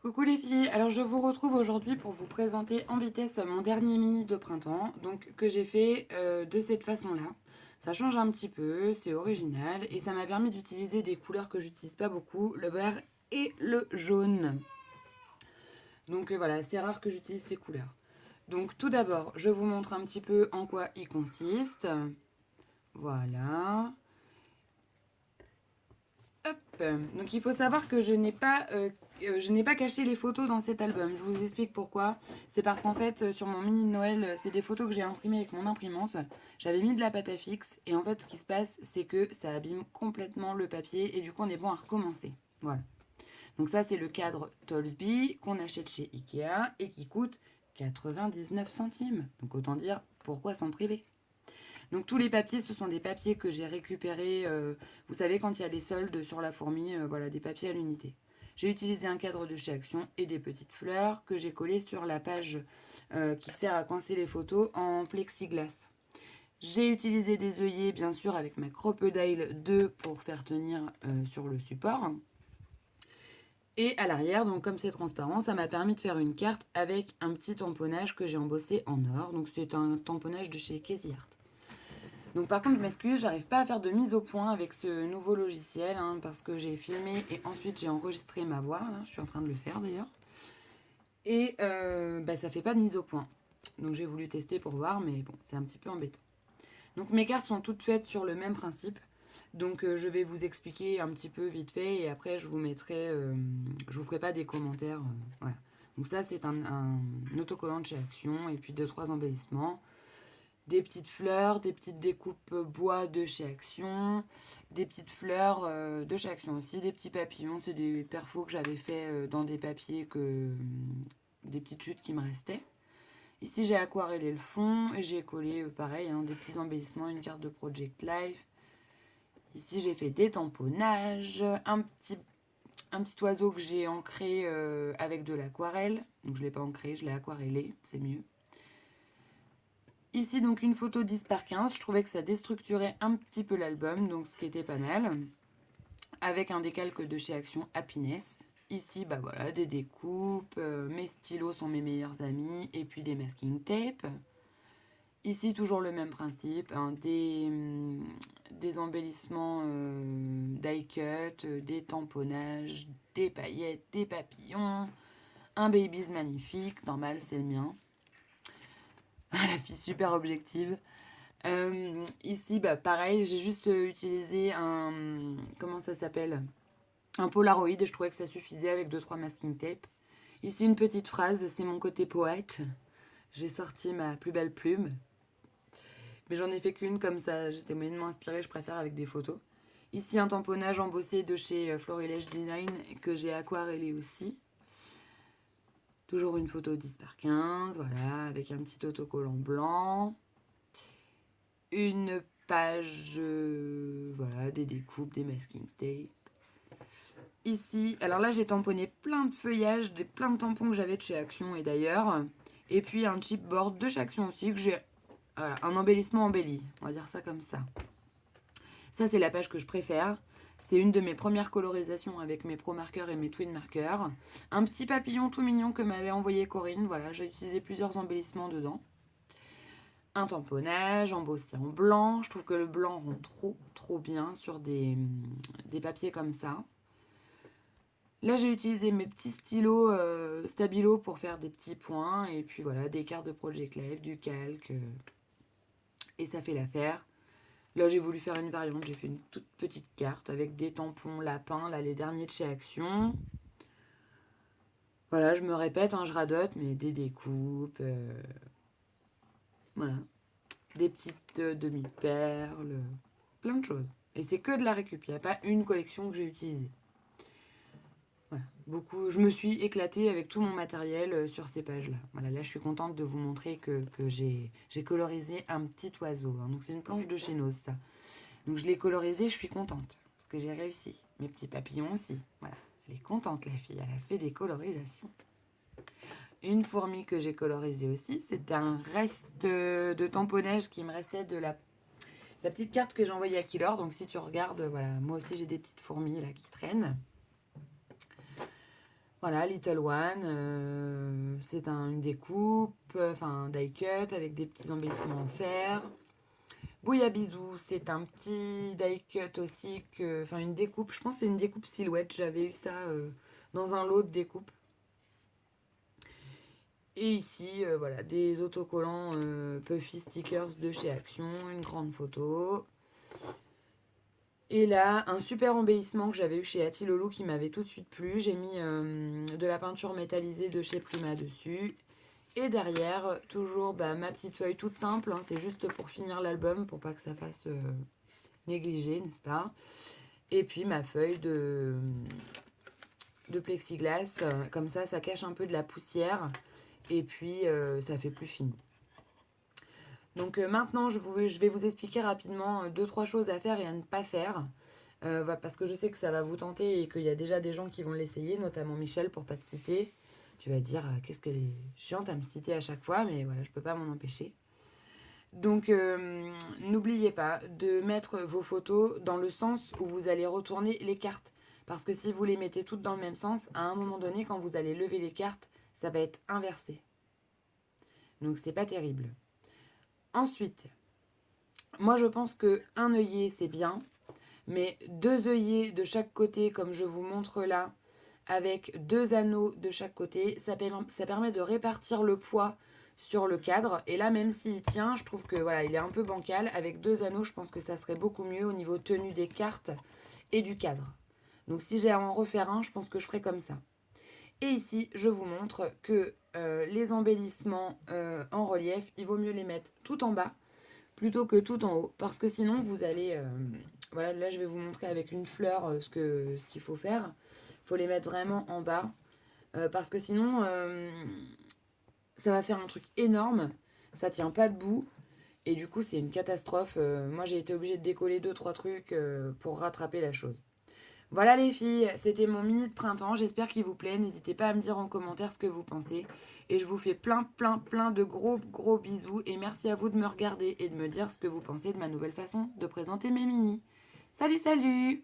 Coucou les filles, alors je vous retrouve aujourd'hui pour vous présenter en vitesse mon dernier mini de printemps, donc que j'ai fait de cette façon-là. Ça change un petit peu, c'est original et ça m'a permis d'utiliser des couleurs que j'utilise pas beaucoup, le vert et le jaune. Donc voilà, c'est rare que j'utilise ces couleurs. Donc tout d'abord, je vous montre un petit peu en quoi il consiste. Voilà. Hop. Donc il faut savoir que je n'ai pas caché les photos dans cet album. Je vous explique pourquoi. C'est parce qu'en fait, sur mon mini de Noël, c'est des photos que j'ai imprimées avec mon imprimante. J'avais mis de la pâte à fixe et en fait, ce qui se passe, c'est que ça abîme complètement le papier et du coup, on est bon à recommencer. Voilà. Donc ça, c'est le cadre Tollsby qu'on achète chez Ikea et qui coûte 99 centimes. Donc autant dire pourquoi s'en priver. Donc tous les papiers, ce sont des papiers que j'ai récupérés, vous savez, quand il y a les soldes sur la fourmi, voilà, des papiers à l'unité. J'ai utilisé un cadre de chez Action et des petites fleurs que j'ai collées sur la page qui sert à coincer les photos en plexiglas. J'ai utilisé des œillets, bien sûr, avec ma Crocodile 2 pour faire tenir sur le support. Et à l'arrière, donc comme c'est transparent, ça m'a permis de faire une carte avec un petit tamponnage que j'ai embossé en or. Donc c'est un tamponnage de chez Casey Art. Donc par contre, je m'excuse, j'arrive pas à faire de mise au point avec ce nouveau logiciel parce que j'ai filmé et ensuite j'ai enregistré ma voix. Là, je suis en train de le faire d'ailleurs. Et ça fait pas de mise au point. Donc j'ai voulu tester pour voir, mais bon, c'est un petit peu embêtant. Donc mes cartes sont toutes faites sur le même principe. Donc je vais vous expliquer un petit peu vite fait et après je vous mettrai, je vous ferai pas des commentaires. Voilà. Donc ça c'est un autocollant de chez Action et puis 2-3 embellissements. Des petites fleurs, des petites découpes bois de chez Action, des petites fleurs de chez Action aussi, des petits papillons, c'est des perfos que j'avais fait dans des papiers, des petites chutes qui me restaient. Ici j'ai aquarellé le fond et j'ai collé pareil, des petits embellissements, une carte de Project Life. Ici j'ai fait des tamponnages, un petit oiseau que j'ai ancré avec de l'aquarelle. Donc je ne l'ai pas ancré, je l'ai aquarellé, c'est mieux. Ici, donc, une photo 10 par 15. Je trouvais que ça déstructurait un petit peu l'album, donc ce qui était pas mal. Avec un décalque de chez Action Happiness. Ici, bah voilà, des découpes. Mes stylos sont mes meilleurs amis. Et puis des masking tape. Ici, toujours le même principe. Des embellissements die cut, des tamponnages, des paillettes, des papillons. Un babies magnifique. Normal, c'est le mien. La fille super objective. Ici, bah, pareil, j'ai juste utilisé un... Comment ça s'appelle? Un Polaroid. Je trouvais que ça suffisait avec 2-3 masking tape. Ici, une petite phrase. C'est mon côté poète. J'ai sorti ma plus belle plume. Mais j'en ai fait qu'une comme ça. J'étais moyennement inspirée. Je préfère avec des photos. Ici, un tamponnage embossé de chez Florilège Design que j'ai aquarellé aussi. Toujours une photo 10 par 15. Voilà, avec un petit autocollant blanc. Une page, voilà, des découpes, des masking tape. Ici, alors là j'ai tamponné plein de feuillages, plein de tampons que j'avais de chez Action et d'ailleurs. Et puis un chipboard de chez Action aussi que j'ai, voilà, un embellissement embelli, on va dire ça comme ça. Ça c'est la page que je préfère. C'est une de mes premières colorisations avec mes pro marqueurs et mes twin marqueurs. Un petit papillon tout mignon que m'avait envoyé Corinne, voilà, j'ai utilisé plusieurs embellissements dedans. Un tamponnage embossé en blanc. Je trouve que le blanc rend trop bien sur des papiers comme ça. Là, j'ai utilisé mes petits stylos Stabilo pour faire des petits points. Et puis voilà, des cartes de Project Life, du calque. Et ça fait l'affaire. Là, j'ai voulu faire une variante. J'ai fait une toute petite carte avec des tampons lapins. Là, les derniers de chez Action. Voilà, je me répète, je radote, mais des découpes. Voilà. Des petites demi-perles, plein de choses. Et c'est que de la récup, il n'y a pas une collection que j'ai utilisée. Voilà, beaucoup. Je me suis éclatée avec tout mon matériel sur ces pages-là. Voilà, là je suis contente de vous montrer que j'ai colorisé un petit oiseau. Donc c'est une planche de chez Nose, ça. Donc je l'ai colorisé, je suis contente, parce que j'ai réussi. Mes petits papillons aussi. Voilà, elle est contente la fille, elle a fait des colorisations. Une fourmi que j'ai colorisée aussi, c'est un reste de tamponnage qui me restait de la petite carte que j'ai envoyée à Killer. Donc si tu regardes, voilà, moi aussi j'ai des petites fourmis là qui traînent. Voilà, Little One, c'est une découpe, enfin un die cut avec des petits embellissements en fer. Bouillabizou, c'est un petit die cut aussi, enfin une découpe, je pense que c'est une découpe silhouette, j'avais eu ça dans un lot de découpe. Et ici, voilà, des autocollants Puffy Stickers de chez Action, une grande photo. Et là, un super embellissement que j'avais eu chez Atilolo qui m'avait tout de suite plu. J'ai mis de la peinture métallisée de chez Pluma dessus. Et derrière, toujours ma petite feuille toute simple. Hein, c'est juste pour finir l'album, pour pas que ça fasse négliger, n'est-ce pas? Et puis ma feuille de plexiglas. Comme ça cache un peu de la poussière. Et puis, ça fait plus fini. Donc maintenant, je vais vous expliquer rapidement 2-3 choses à faire et à ne pas faire. Parce que je sais que ça va vous tenter et qu'il y a déjà des gens qui vont l'essayer, notamment Michel, pour pas te citer. Tu vas dire, qu'est-ce qu'elle est chiante à me citer à chaque fois, mais voilà, je peux pas m'en empêcher. Donc, n'oubliez pas de mettre vos photos dans le sens où vous allez retourner les cartes. Parce que si vous les mettez toutes dans le même sens, à un moment donné, quand vous allez lever les cartes, ça va être inversé. Donc, c'est pas terrible. Ensuite, moi je pense que un œillet c'est bien, mais 2 œillets de chaque côté comme je vous montre là, avec 2 anneaux de chaque côté, ça permet de répartir le poids sur le cadre. Et là, même s'il tient, je trouve que voilà, il est un peu bancal. Avec 2 anneaux, je pense que ça serait beaucoup mieux au niveau tenue des cartes et du cadre. Donc si j'ai à en refaire un, je pense que je ferai comme ça. Et ici, je vous montre que les embellissements en relief, il vaut mieux les mettre tout en bas plutôt que tout en haut. Parce que sinon, vous allez... voilà, là, je vais vous montrer avec une fleur ce qu'il faut faire. Il faut les mettre vraiment en bas. Parce que sinon, ça va faire un truc énorme. Ça tient pas debout. Et du coup, c'est une catastrophe. Moi, j'ai été obligée de décoller 2-3 trucs pour rattraper la chose. Voilà les filles, c'était mon mini de printemps, j'espère qu'il vous plaît. N'hésitez pas à me dire en commentaire ce que vous pensez. Et je vous fais plein de gros bisous. Et merci à vous de me regarder et de me dire ce que vous pensez de ma nouvelle façon de présenter mes minis. Salut, salut!